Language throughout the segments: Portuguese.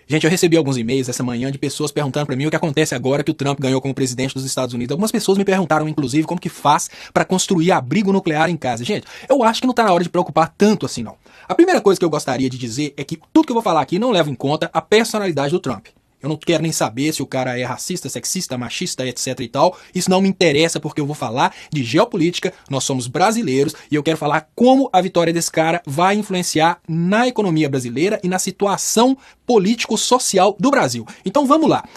Gente, eu recebi alguns e-mails essa manhã de pessoas perguntando pra mim o que acontece agora que o Trump ganhou como presidente dos Estados Unidos. Algumas pessoas me perguntaram, inclusive, como que faz pra construir abrigo nuclear em casa. Gente, eu acho que não tá na hora de preocupar tanto assim, não. A primeira coisa que eu gostaria de dizer é que tudo que eu vou falar aqui não leva em conta a personalidade do Trump. Eu não quero nem saber se o cara é racista, sexista, machista, etc e tal. Isso não me interessa porque eu vou falar de geopolítica, nós somos brasileiros e eu quero falar como a vitória desse cara vai influenciar na economia brasileira e na situação político-social do Brasil. Então vamos lá.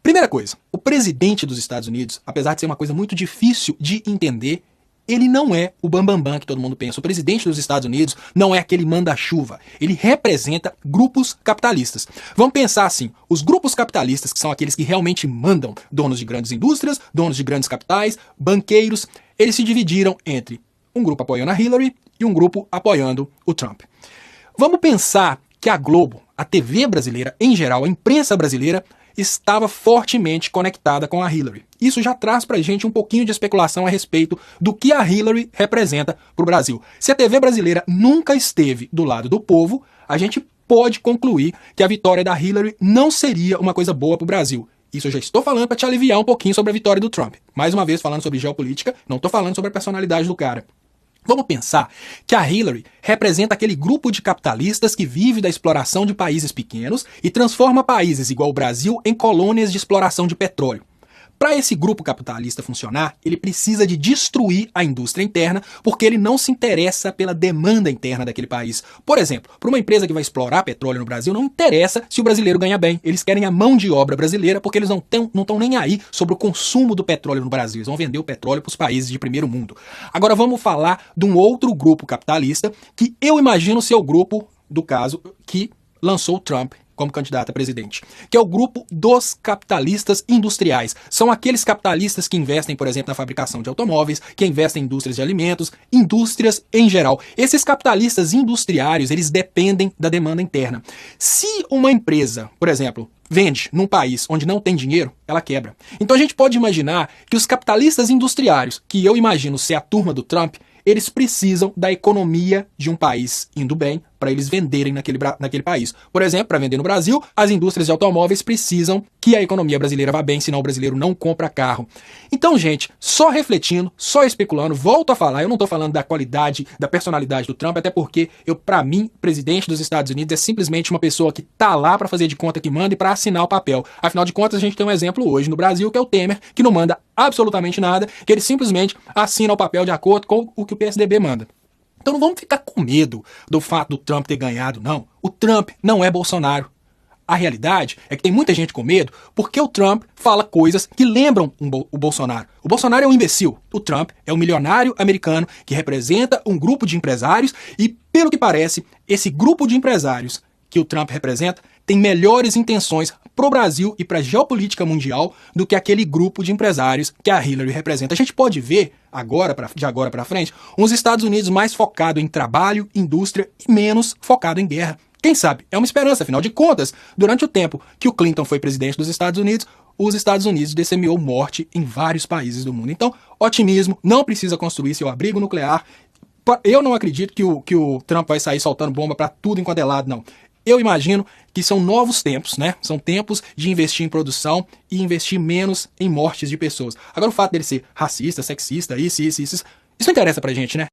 Primeira coisa, o presidente dos Estados Unidos, apesar de ser uma coisa muito difícil de entender, ele não é o bambambam que todo mundo pensa. O presidente dos Estados Unidos não é aquele manda-chuva. Ele representa grupos capitalistas. Vamos pensar assim, os grupos capitalistas, que são aqueles que realmente mandam, donos de grandes indústrias, donos de grandes capitais, banqueiros, eles se dividiram entre um grupo apoiando a Hillary e um grupo apoiando o Trump. Vamos pensar que a Globo, a TV brasileira em geral, a imprensa brasileira, estava fortemente conectada com a Hillary. Isso já traz pra gente um pouquinho de especulação a respeito do que a Hillary representa pro Brasil. Se a TV brasileira nunca esteve do lado do povo, a gente pode concluir que a vitória da Hillary não seria uma coisa boa pro Brasil. Isso eu já estou falando para te aliviar um pouquinho sobre a vitória do Trump. Mais uma vez falando sobre geopolítica, não estou falando sobre a personalidade do cara. Vamos pensar que a Hillary representa aquele grupo de capitalistas que vive da exploração de países pequenos e transforma países igual o Brasil em colônias de exploração de petróleo. Para esse grupo capitalista funcionar, ele precisa de destruir a indústria interna porque ele não se interessa pela demanda interna daquele país. Por exemplo, para uma empresa que vai explorar petróleo no Brasil, não interessa se o brasileiro ganha bem. Eles querem a mão de obra brasileira porque eles não estão nem aí sobre o consumo do petróleo no Brasil. Eles vão vender o petróleo para os países de primeiro mundo. Agora vamos falar de um outro grupo capitalista que eu imagino ser o grupo, do caso, que lançou o Trump como candidato a presidente, que é o grupo dos capitalistas industriais. São aqueles capitalistas que investem, por exemplo, na fabricação de automóveis, que investem em indústrias de alimentos, indústrias em geral. Esses capitalistas industriários, eles dependem da demanda interna. Se uma empresa, por exemplo, vende num país onde não tem dinheiro, ela quebra. Então a gente pode imaginar que os capitalistas industriários, que eu imagino ser a turma do Trump, eles precisam da economia de um país indo bem para eles venderem naquele país. Por exemplo, para vender no Brasil, as indústrias de automóveis precisam que a economia brasileira vá bem, senão o brasileiro não compra carro. Então, gente, só refletindo, só especulando, volto a falar, eu não estou falando da qualidade, da personalidade do Trump, até porque, para mim, o presidente dos Estados Unidos é simplesmente uma pessoa que tá lá para fazer de conta que manda e para assinar o papel. Afinal de contas, a gente tem um exemplo hoje no Brasil, que é o Temer, que não manda absolutamente nada, que ele simplesmente assina o papel de acordo com o que o PSDB manda. Então não vamos ficar com medo do fato do Trump ter ganhado, não. O Trump não é Bolsonaro. A realidade é que tem muita gente com medo porque o Trump fala coisas que lembram o Bolsonaro. O Bolsonaro é um imbecil. O Trump é um milionário americano que representa um grupo de empresários e, pelo que parece, esse grupo de empresários que o Trump representa tem melhores intenções pro Brasil e para a geopolítica mundial do que aquele grupo de empresários que a Hillary representa. A gente pode ver, de agora para frente, uns Estados Unidos mais focado em trabalho, indústria e menos focado em guerra. Quem sabe? É uma esperança, afinal de contas, durante o tempo que o Clinton foi presidente dos Estados Unidos, os Estados Unidos disseminou morte em vários países do mundo. Então, otimismo, não precisa construir seu abrigo nuclear. Eu não acredito que o Trump vai sair soltando bomba para tudo enquanto é lado, não. Eu imagino que são novos tempos, né? São tempos de investir em produção e investir menos em mortes de pessoas. Agora, o fato dele ser racista, sexista, isso não interessa pra gente, né?